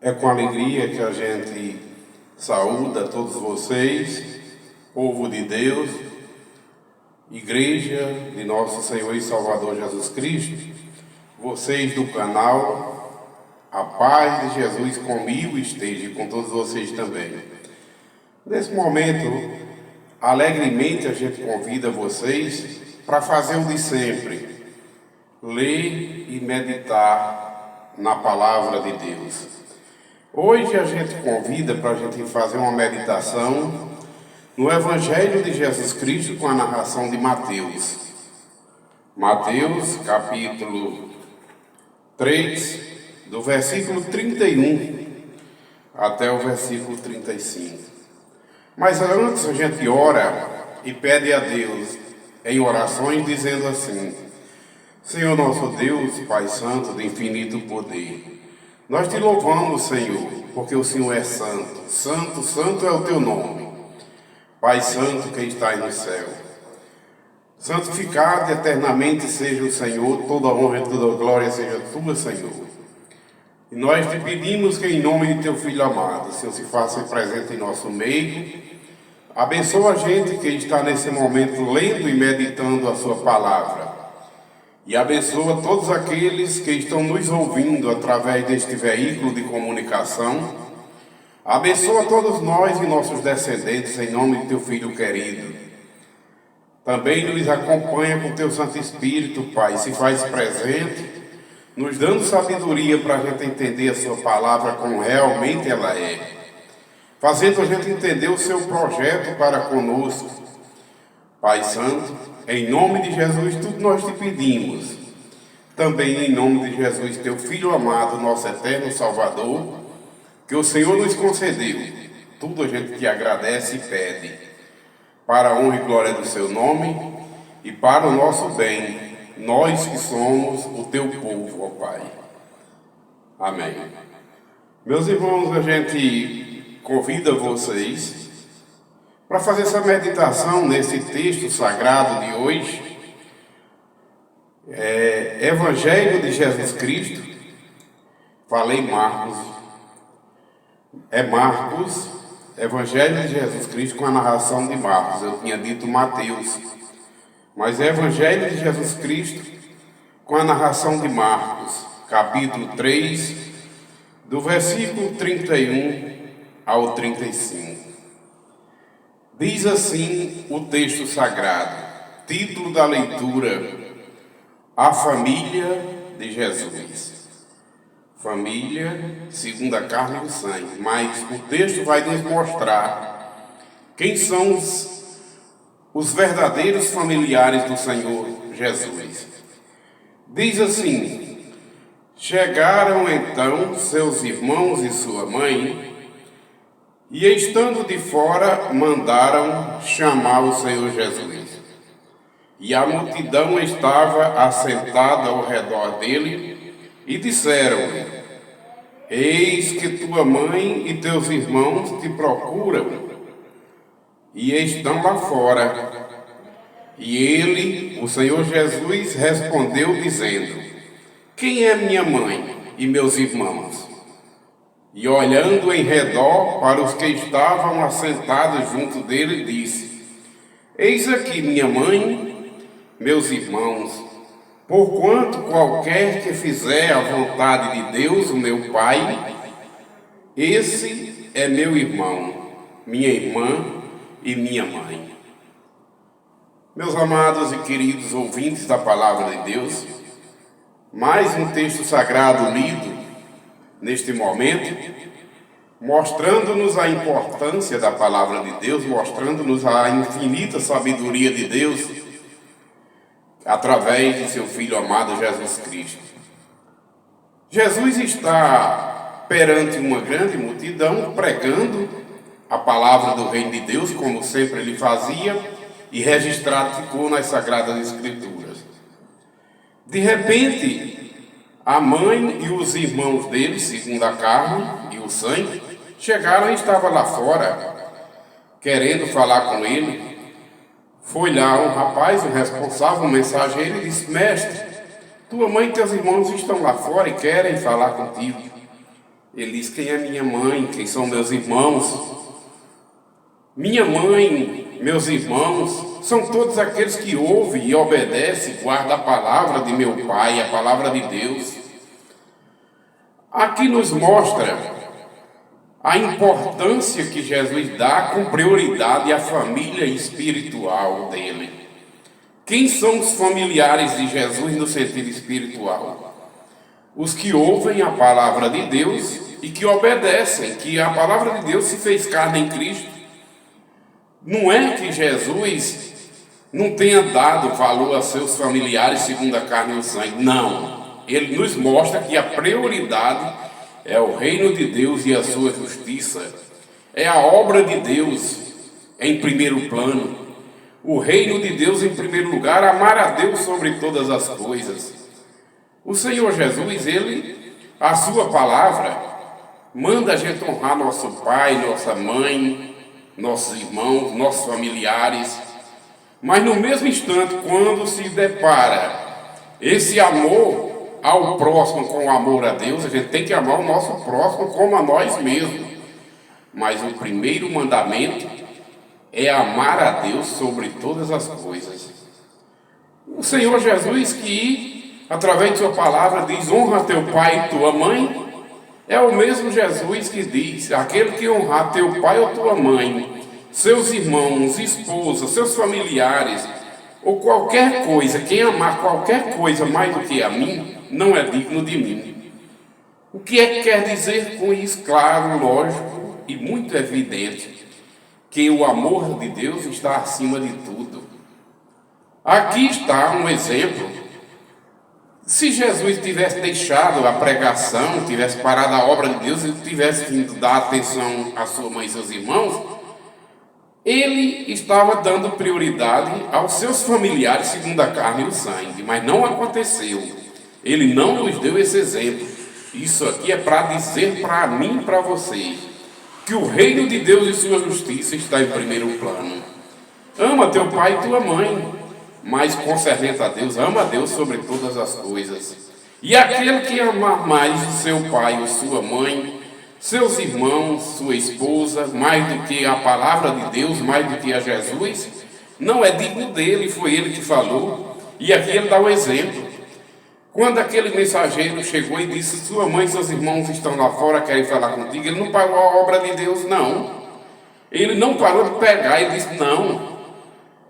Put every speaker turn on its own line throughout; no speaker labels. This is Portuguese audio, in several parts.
É com alegria que a gente saúda todos vocês, povo de Deus, Igreja de Nosso Senhor e Salvador Jesus Cristo, vocês do canal, a paz de Jesus comigo esteja e com todos vocês também. Nesse momento, alegremente a gente convida vocês para fazer o de sempre, ler e meditar na palavra de Deus. Hoje a gente convida para a gente fazer uma meditação no Evangelho de Jesus Cristo com a narração de Mateus. Mateus, capítulo 3, do versículo 31 até o versículo 35. Mas antes a gente ora e pede a Deus em orações dizendo assim: Senhor nosso Deus, Pai Santo de infinito poder, nós te louvamos, Senhor, porque o Senhor é santo. Santo, santo é o teu nome. Pai Santo que está no céu. Santificado eternamente seja o Senhor, toda honra e toda glória seja tua, Senhor. E nós te pedimos que em nome de teu Filho amado, o Senhor se faça presente em nosso meio. Abençoa a gente que está nesse momento lendo e meditando a sua palavra. E abençoa todos aqueles que estão nos ouvindo através deste veículo de comunicação. Abençoa todos nós e nossos descendentes em nome de teu Filho querido. Também nos acompanha com teu Santo Espírito, Pai, se faz presente, nos dando sabedoria para a gente entender a sua palavra como realmente ela é, fazendo a gente entender o seu projeto para conosco. Pai Santo, em nome de Jesus, tudo nós te pedimos. Também em nome de Jesus, teu Filho amado, nosso eterno Salvador, que o Senhor nos concedeu. Tudo a gente te agradece e pede, para a honra e glória do seu nome e para o nosso bem, nós que somos o teu povo, ó Pai. Amém. Meus irmãos, a gente convida vocês para fazer essa meditação nesse texto sagrado de hoje, Evangelho de Jesus Cristo. Falei Marcos, Marcos, Evangelho de Jesus Cristo com a narração de Marcos. Eu tinha dito Mateus, mas é Evangelho de Jesus Cristo com a narração de Marcos, capítulo 3, do versículo 31 ao 35. Diz assim o texto sagrado, título da leitura: A família de Jesus. Família segundo a carne e o sangue, mas o texto vai nos mostrar quem são os verdadeiros familiares do Senhor Jesus. Diz assim: Chegaram então seus irmãos e sua mãe, e estando de fora, mandaram chamar o Senhor Jesus. E a multidão estava assentada ao redor dele, e disseram-lhe: Eis que tua mãe e teus irmãos te procuram, e estão lá fora. E ele, o Senhor Jesus, respondeu dizendo: Quem é minha mãe e meus irmãos? E olhando em redor para os que estavam assentados junto dele, disse: Eis aqui minha mãe, meus irmãos. Porquanto qualquer que fizer a vontade de Deus, o meu Pai, esse é meu irmão, minha irmã e minha mãe. Meus amados e queridos ouvintes da palavra de Deus, mais um texto sagrado lido neste momento, mostrando-nos a importância da palavra de Deus, mostrando-nos a infinita sabedoria de Deus através de seu Filho amado Jesus Cristo. Jesus está perante uma grande multidão pregando a palavra do reino de Deus, como sempre ele fazia, e registrado ficou nas Sagradas Escrituras. De repente, a mãe e os irmãos dele, segundo a carne e o sangue, chegaram e estavam lá fora, querendo falar com ele. Foi lá um rapaz, um responsável, um mensageiro, e disse: Mestre, tua mãe e teus irmãos estão lá fora e querem falar contigo. Ele diz: quem é minha mãe? Quem são meus irmãos? Minha mãe, meus irmãos, são todos aqueles que ouvem e obedecem, guardam a palavra de meu Pai, a palavra de Deus. Aqui nos mostra a importância que Jesus dá com prioridade à família espiritual dele. Quem são os familiares de Jesus no sentido espiritual? Os que ouvem a palavra de Deus e que obedecem, que a palavra de Deus se fez carne em Cristo. Não é que Jesus não tenha dado valor a seus familiares segundo a carne e o sangue. Não. Ele nos mostra que a prioridade é o reino de Deus e a sua justiça. É a obra de Deus em primeiro plano. O reino de Deus em primeiro lugar, amar a Deus sobre todas as coisas. O Senhor Jesus, a sua palavra, manda a gente honrar nosso pai, nossa mãe, nossos irmãos, nossos familiares. Mas no mesmo instante, quando se depara esse amor ao próximo com o amor a Deus, a gente tem que amar o nosso próximo como a nós mesmos. Mas o primeiro mandamento é amar a Deus sobre todas as coisas. O Senhor Jesus, que através de sua palavra diz: honra teu pai e tua mãe, é o mesmo Jesus que diz: aquele que honrar teu pai ou tua mãe, seus irmãos, esposa, seus familiares, ou qualquer coisa, quem amar qualquer coisa mais do que a mim, não é digno de mim. O que é que quer dizer com isso? Claro, lógico e muito evidente, que o amor de Deus está acima de tudo. Aqui está um exemplo. Se Jesus tivesse deixado a pregação, tivesse parado a obra de Deus e tivesse vindo dar atenção à sua mãe e seus irmãos, ele estava dando prioridade aos seus familiares segundo a carne e o sangue, mas não aconteceu. Ele não nos deu esse exemplo. Isso aqui é para dizer para mim e para você que o reino de Deus e sua justiça está em primeiro plano. Ama teu pai e tua mãe, mas concernente a Deus, ama a Deus sobre todas as coisas. E aquele que amar mais o seu pai ou sua mãe, seus irmãos, sua esposa, mais do que a palavra de Deus, mais do que a Jesus, não é digno dele. Foi ele que falou. E aqui ele dá um exemplo. Quando aquele mensageiro chegou e disse: sua mãe e seus irmãos estão lá fora, querem falar contigo, ele não parou a obra de Deus, não. Ele não parou de pegar, ele disse: não,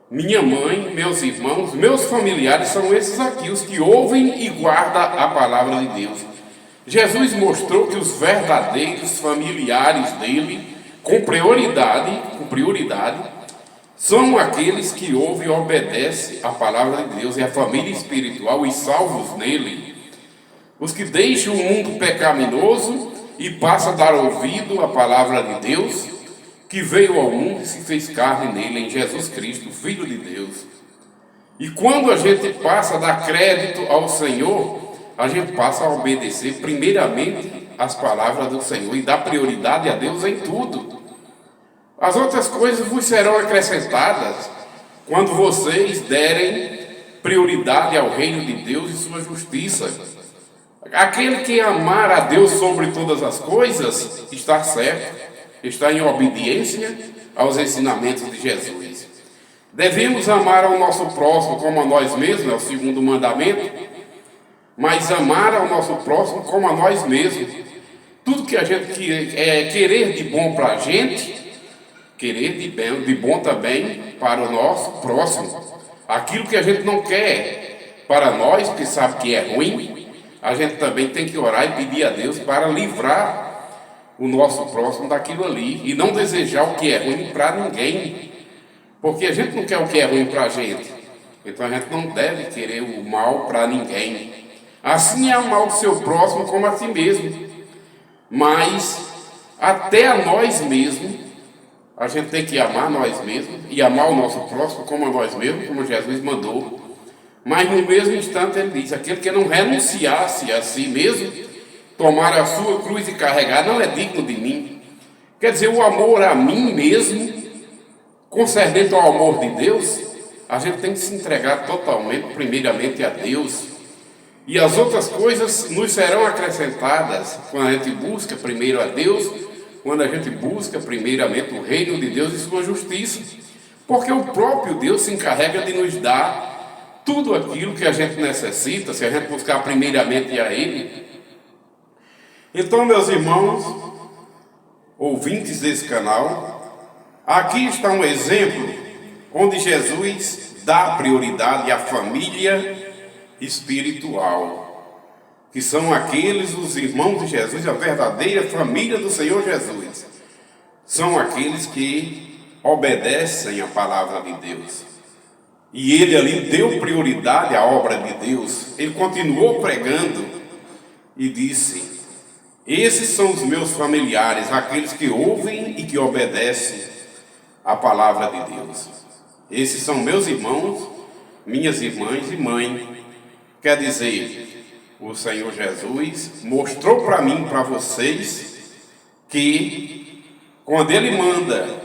minha mãe, meus irmãos, meus familiares são esses aqui, os que ouvem e guardam a palavra de Deus. Jesus mostrou que os verdadeiros familiares dele, com prioridade, são aqueles que ouvem e obedecem a palavra de Deus, e a família espiritual e salvos nele. Os que deixam o mundo pecaminoso e passam a dar ouvido à palavra de Deus, que veio ao mundo e se fez carne nele, em Jesus Cristo, Filho de Deus. E quando a gente passa a dar crédito ao Senhor, a gente passa a obedecer primeiramente as palavras do Senhor e dar prioridade a Deus em tudo. As outras coisas vos serão acrescentadas quando vocês derem prioridade ao reino de Deus e sua justiça. Aquele que amar a Deus sobre todas as coisas está certo, está em obediência aos ensinamentos de Jesus. Devemos amar ao nosso próximo como a nós mesmos, é o segundo mandamento, mas amar ao nosso próximo como a nós mesmos. Tudo que a gente querer de bom para a gente, querer de bom também para o nosso próximo. Aquilo que a gente não quer para nós, que sabe que é ruim, a gente também tem que orar e pedir a Deus para livrar o nosso próximo daquilo ali, e não desejar o que é ruim para ninguém, porque a gente não quer o que é ruim para a gente, então a gente não deve querer o mal para ninguém. Assim é amar o seu próximo como a si mesmo, mas até a nós mesmos, a gente tem que amar nós mesmos e amar o nosso próximo como a nós mesmos, como Jesus mandou. Mas no mesmo instante ele diz: aquele que não renunciasse a si mesmo, tomar a sua cruz e carregar, não é digno de mim. Quer dizer, o amor a mim mesmo, concernente ao amor de Deus, a gente tem que se entregar totalmente, primeiramente a Deus. E as outras coisas nos serão acrescentadas quando a gente busca primeiro a Deus, quando a gente busca primeiramente o reino de Deus e sua justiça. Porque o próprio Deus se encarrega de nos dar tudo aquilo que a gente necessita, se a gente buscar primeiramente a Ele. Então, meus irmãos, ouvintes desse canal, aqui está um exemplo onde Jesus dá prioridade à família espiritual, que são aqueles, os irmãos de Jesus, a verdadeira família do Senhor Jesus. São aqueles que obedecem à palavra de Deus. E ele ali deu prioridade à obra de Deus. Ele continuou pregando e disse: esses são os meus familiares, aqueles que ouvem e que obedecem à palavra de Deus. Esses são meus irmãos, minhas irmãs e mãe. Quer dizer, o Senhor Jesus mostrou para mim, para vocês, que quando Ele manda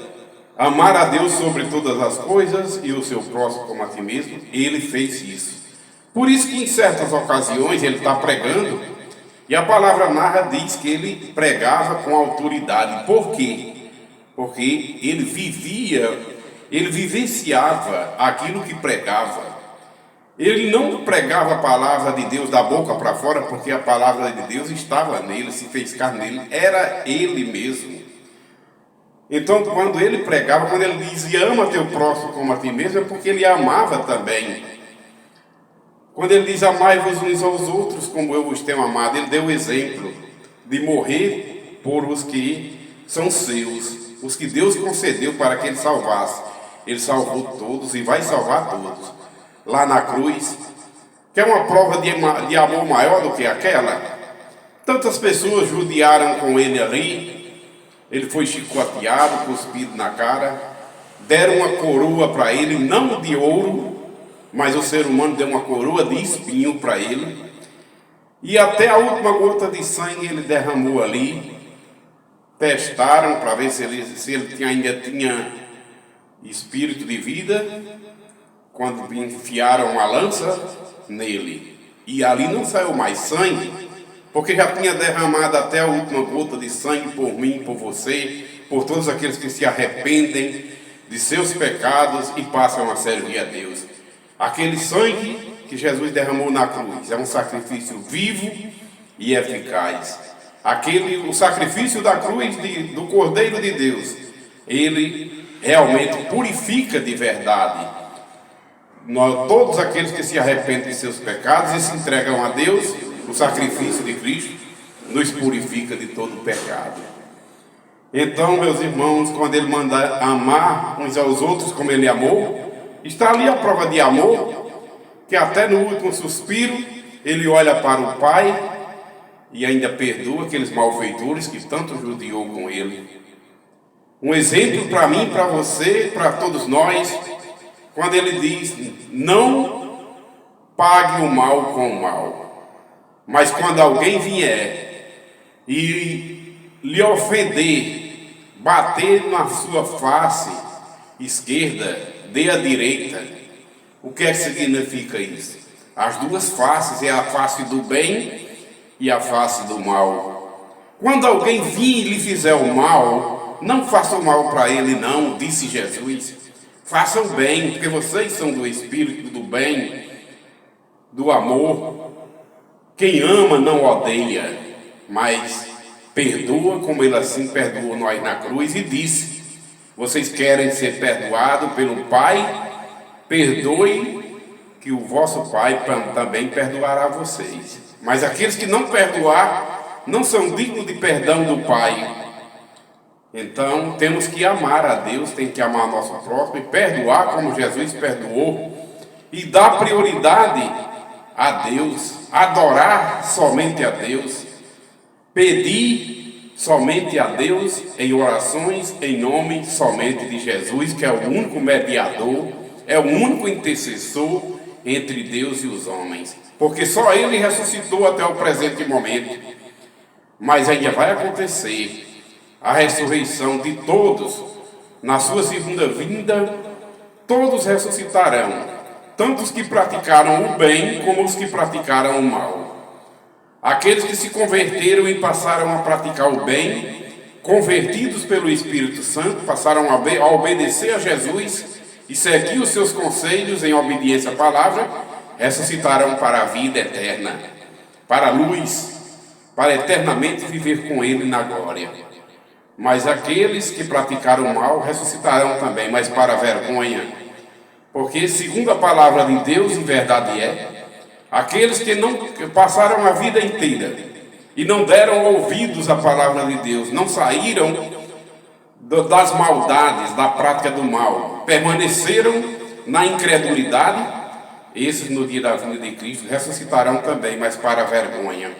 amar a Deus sobre todas as coisas e o seu próximo como a ti mesmo, Ele fez isso. Por isso que em certas ocasiões Ele está pregando, e a palavra narra diz que Ele pregava com autoridade. Por quê? Porque Ele vivenciava aquilo que pregava. Ele não pregava a palavra de Deus da boca para fora, porque a palavra de Deus estava nele, se fez carne nele, era ele mesmo. Então, quando ele pregava, quando ele dizia ama teu próximo como a ti mesmo, é porque ele amava também. Quando ele diz amai-vos uns aos outros como eu vos tenho amado, ele deu o exemplo de morrer por os que são seus, os que Deus concedeu para que ele salvasse. Ele salvou todos e vai salvar todos. Lá na cruz, que é uma prova de amor maior do que aquela. Tantas pessoas judiaram com ele ali, ele foi chicoteado, cuspido na cara, deram uma coroa para ele, não de ouro, mas o ser humano deu uma coroa de espinho para ele, e até a última gota de sangue ele derramou ali. Testaram para ver se ele ainda tinha espírito de vida, quando enfiaram uma lança nele, e ali não saiu mais sangue, porque já tinha derramado até a última gota de sangue por mim, por você, por todos aqueles que se arrependem de seus pecados e passam a servir a Deus. Aquele sangue que Jesus derramou na cruz é um sacrifício vivo e eficaz. O sacrifício da cruz do Cordeiro de Deus, ele realmente purifica de verdade. Todos aqueles que se arrependem de seus pecados e se entregam a Deus, o sacrifício de Cristo nos purifica de todo pecado. Então, meus irmãos, quando Ele manda amar uns aos outros como Ele amou, está ali a prova de amor, que até no último suspiro Ele olha para o Pai e ainda perdoa aqueles malfeitores que tanto judiou com Ele. Um exemplo para mim, para você, para todos nós, quando ele diz: não pague o mal com o mal, mas quando alguém vier e lhe ofender, bater na sua face esquerda, dê a direita. O que é que significa isso? As duas faces, é a face do bem e a face do mal. Quando alguém vir e lhe fizer o mal, não faça o mal para ele não, disse Jesus. Façam o bem, porque vocês são do Espírito, do bem, do amor. Quem ama não odeia, mas perdoa como Ele assim perdoou nós na cruz e disse: vocês querem ser perdoados pelo Pai? Perdoe, que o vosso Pai também perdoará vocês. Mas aqueles que não perdoar, não são dignos de perdão do Pai. Então, temos que amar a Deus, tem que amar nosso próximo e perdoar como Jesus perdoou, e dar prioridade a Deus, adorar somente a Deus, pedir somente a Deus em orações em nome somente de Jesus, que é o único mediador, é o único intercessor entre Deus e os homens, porque só Ele ressuscitou até o presente momento, mas ainda vai acontecer a ressurreição de todos. Na sua segunda vinda, todos ressuscitarão. tanto os que praticaram o bem como os que praticaram o mal. Aqueles que se converteram e passaram a praticar o bem, convertidos pelo Espírito Santo, passaram a obedecer a Jesus e seguir os seus conselhos em obediência à palavra, ressuscitarão para a vida eterna, para a luz, para eternamente viver com Ele na glória. Mas aqueles que praticaram o mal ressuscitarão também, mas para a vergonha, porque segundo a palavra de Deus, em verdade aqueles que não passaram a vida inteira e não deram ouvidos à palavra de Deus, não saíram das maldades, da prática do mal, permaneceram na incredulidade, esses no dia da vinda de Cristo ressuscitarão também, mas para a vergonha,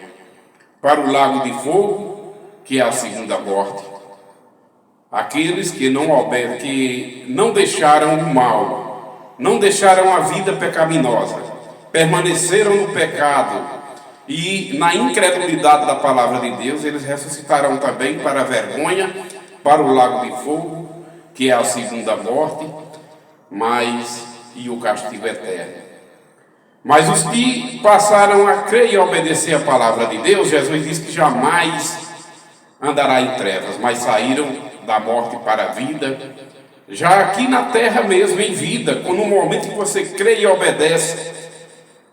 para o lago de fogo, que é a segunda morte. Aqueles que não deixaram o mal, não deixaram a vida pecaminosa, permaneceram no pecado e na incredulidade da palavra de Deus, eles ressuscitarão também para a vergonha, para o lago de fogo, que é a segunda morte, e o castigo eterno. Mas os que passaram a crer e obedecer a palavra de Deus, Jesus diz que jamais andará em trevas, mas saíram da morte para a vida, já aqui na terra mesmo, em vida, quando no momento que você crê e obedece,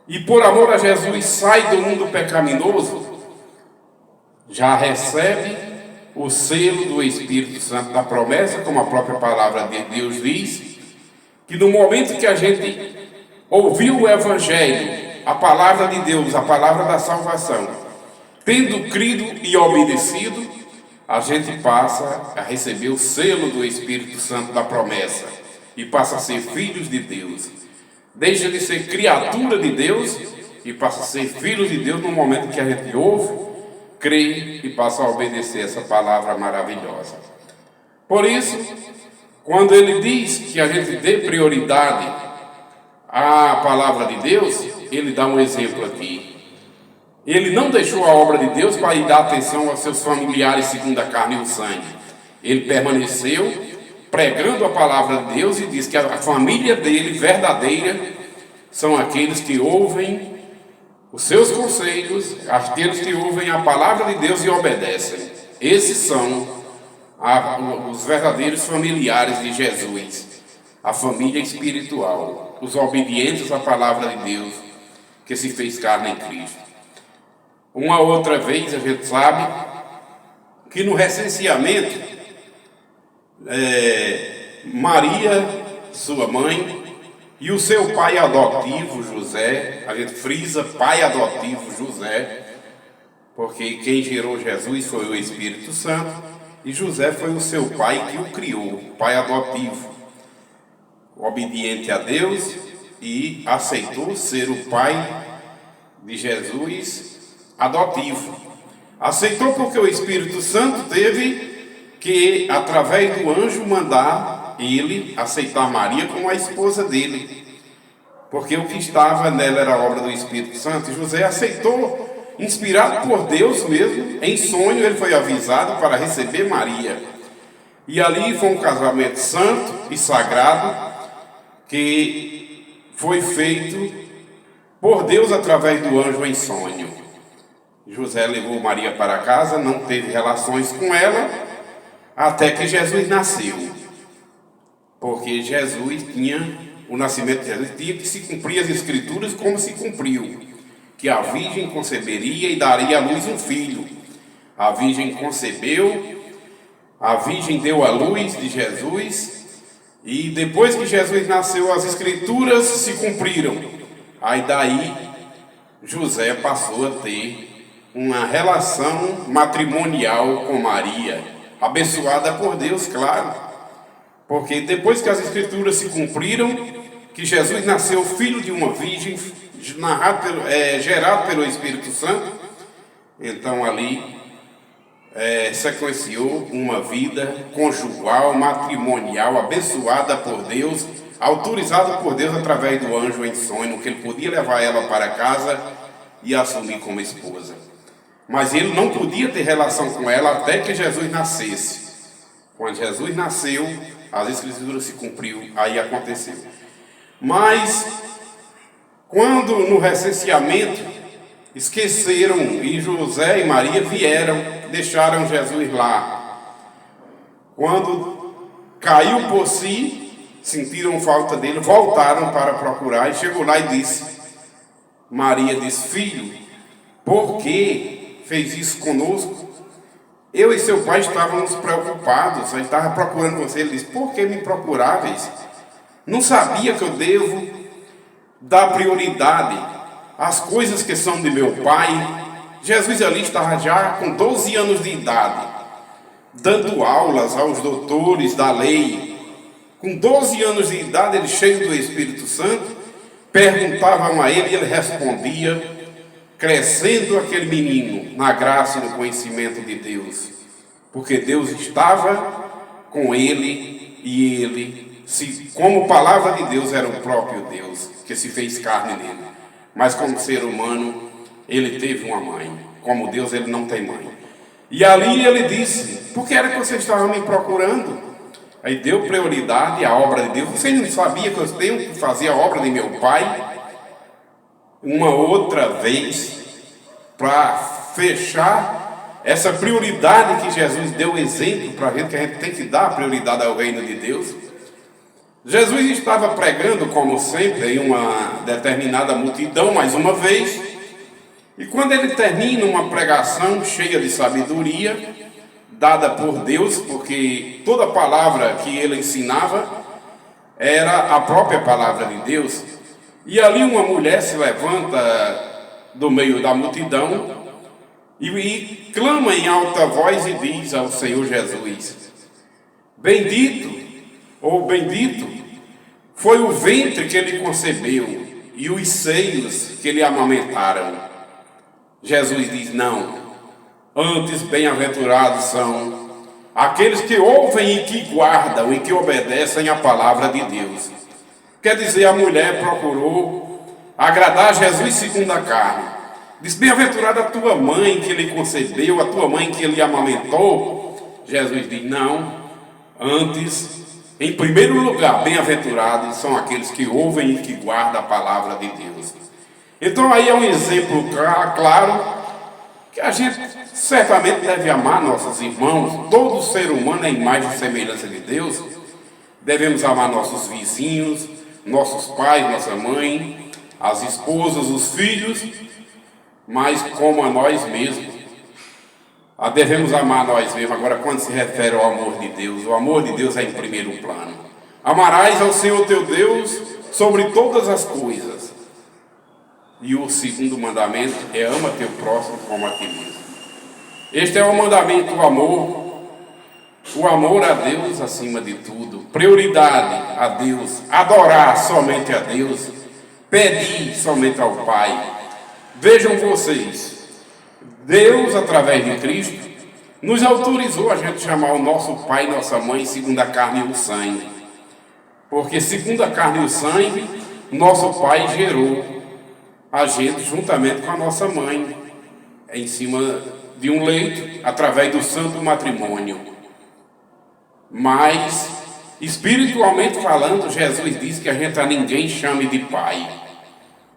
e por amor a Jesus sai do mundo pecaminoso, já recebe o selo do Espírito Santo da promessa, como a própria palavra de Deus diz, que no momento que a gente ouviu o Evangelho, a palavra de Deus, a palavra da salvação, tendo crido e obedecido, a gente passa a receber o selo do Espírito Santo da promessa e passa a ser filhos de Deus. Deixa de ser criatura de Deus e passa a ser filho de Deus no momento que a gente ouve, crê e passa a obedecer essa palavra maravilhosa. Por isso, quando ele diz que a gente dê prioridade à palavra de Deus, ele dá um exemplo aqui. Ele não deixou a obra de Deus para ir dar atenção aos seus familiares segundo a carne e o sangue. Ele permaneceu pregando a palavra de Deus e diz que a família dele, verdadeira, são aqueles que ouvem os seus conselhos, aqueles que ouvem a palavra de Deus e obedecem. Esses são os verdadeiros familiares de Jesus, a família espiritual, os obedientes à palavra de Deus, que se fez carne em Cristo. Uma outra vez a gente sabe que no recenseamento, Maria, sua mãe, e o seu pai adotivo, José, a gente frisa pai adotivo, José, porque quem gerou Jesus foi o Espírito Santo, e José foi o seu pai que o criou, pai adotivo, obediente a Deus, e aceitou ser o pai de Jesus adotivo. Aceitou porque o Espírito Santo teve que, através do anjo, mandar ele aceitar Maria como a esposa dele, porque o que estava nela era a obra do Espírito Santo. E José aceitou, inspirado por Deus mesmo, em sonho ele foi avisado para receber Maria, e ali foi um casamento santo e sagrado que foi feito por Deus através do anjo em sonho. José levou Maria para casa, não teve relações com ela, até que Jesus nasceu. Porque o nascimento de Jesus tinha que se cumprir as Escrituras como se cumpriu. Que a Virgem conceberia e daria à luz um filho. A Virgem concebeu, a Virgem deu à luz de Jesus, e depois que Jesus nasceu, as Escrituras se cumpriram. Aí daí, José passou a ter uma relação matrimonial com Maria, abençoada por Deus, claro, porque depois que as Escrituras se cumpriram, que Jesus nasceu filho de uma virgem, gerado pelo Espírito Santo, então ali sequenciou uma vida conjugal, matrimonial, abençoada por Deus, autorizada por Deus através do anjo em sonho, que ele podia levar ela para casa e assumir como esposa. Mas ele não podia ter relação com ela até que Jesus nascesse. Quando Jesus nasceu, as Escrituras se cumpriu, aí aconteceu. Mas Quando no recenseamento esqueceram e José e Maria vieram, deixaram Jesus lá. Quando caiu por si, sentiram falta dele, voltaram para procurar e chegou lá e disse, Maria disse, filho, por que fez isso conosco? Eu e seu pai estávamos preocupados, ele estava procurando você. Ele disse, por que me procuráveis? Não sabia que eu devo dar prioridade às coisas que são de meu pai? Jesus ali estava já com 12 anos de idade, dando aulas aos doutores da lei. Com 12 anos de idade, ele cheio do Espírito Santo, perguntavam a ele e ele respondia, crescendo aquele menino na graça e no conhecimento de Deus, porque Deus estava com ele e ele, como palavra de Deus, era o próprio Deus que se fez carne nele, mas como ser humano ele teve uma mãe, como Deus ele não tem mãe. E ali ele disse, por que era que vocês estavam me procurando? Aí deu prioridade à obra de Deus. Vocês não sabiam que eu tenho que fazer a obra de meu pai? Uma outra vez, para fechar essa prioridade que Jesus deu exemplo para a gente, que a gente tem que dar prioridade ao reino de Deus. Jesus estava pregando, como sempre, em uma determinada multidão, mais uma vez, e quando ele termina uma pregação cheia de sabedoria, dada por Deus, porque toda palavra que ele ensinava era a própria palavra de Deus, e ali uma mulher se levanta do meio da multidão e clama em alta voz e diz ao Senhor Jesus, bendito foi o ventre que ele concebeu e os seios que lhe amamentaram. Jesus diz, não, antes bem-aventurados são aqueles que ouvem e que guardam e que obedecem a palavra de Deus. Quer dizer, a mulher procurou agradar Jesus segundo a carne. Diz, bem-aventurada a tua mãe que ele concebeu, a tua mãe que ele amamentou. Jesus diz, não, antes, em primeiro lugar, bem-aventurados são aqueles que ouvem e que guardam a palavra de Deus. Então aí é um exemplo claro que a gente certamente deve amar nossos irmãos. Todo ser humano é imagem e semelhança de Deus. Devemos amar nossos vizinhos, nossos pais, nossa mãe, as esposas, os filhos, mas como a nós mesmos. Devemos amar nós mesmos. Agora, quando se refere ao amor de Deus, o amor de Deus é em primeiro plano. Amarás ao Senhor teu Deus sobre todas as coisas. E o segundo mandamento é ama teu próximo como a ti mesmo. Este é o mandamento, o amor a Deus acima de tudo, prioridade a Deus, adorar somente a Deus, pedir somente ao Pai. Vejam vocês, Deus, através de Cristo, nos autorizou a gente chamar o nosso pai e nossa mãe segundo a carne e o sangue. Porque segundo a carne e o sangue, nosso pai gerou a gente juntamente com a nossa mãe, em cima de um leito, através do santo matrimônio. Mas, espiritualmente falando, Jesus diz que a gente a ninguém chame de pai,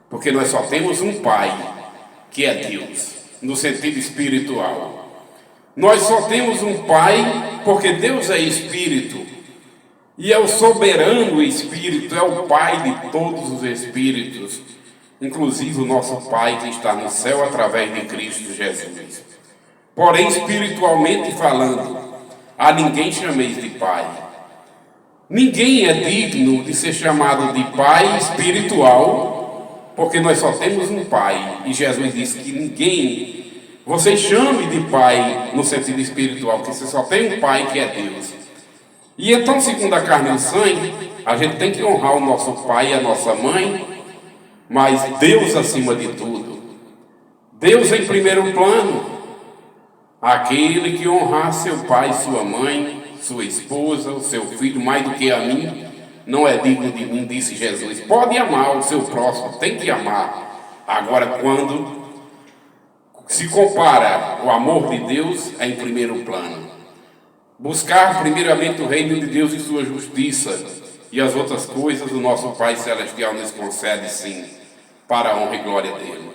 porque nós só temos um pai, que é Deus, no sentido espiritual. Nós só temos um pai porque Deus é espírito, e é o soberano espírito, é o pai de todos os espíritos, inclusive o nosso pai que está no céu através de Cristo Jesus. Porém, espiritualmente falando, a ninguém chameis de pai. Ninguém é digno de ser chamado de pai espiritual, porque nós só temos um pai. E Jesus disse que ninguém, você chame de pai no sentido espiritual, porque você só tem um pai que é Deus. E então, segundo a carne e o sangue, a gente tem que honrar o nosso pai e a nossa mãe, mas Deus acima de tudo. Deus em primeiro plano. Aquele que honrar seu pai, sua mãe, sua esposa, o seu filho, mais do que a mim, não é digno de mim, disse Jesus. Pode amar o seu próximo, tem que amar. Agora, quando se compara o amor de Deus, é em primeiro plano. Buscar primeiramente o reino de Deus e sua justiça, e as outras coisas o nosso Pai Celestial nos concede sim. para a honra e glória dele.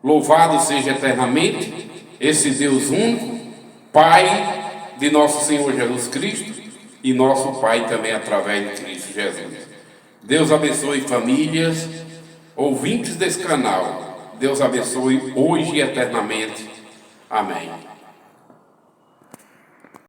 Louvado seja eternamente esse Deus único, Pai de nosso Senhor Jesus Cristo e nosso Pai também através de Cristo Jesus. Deus abençoe famílias, ouvintes desse canal. Deus abençoe hoje e eternamente. Amém.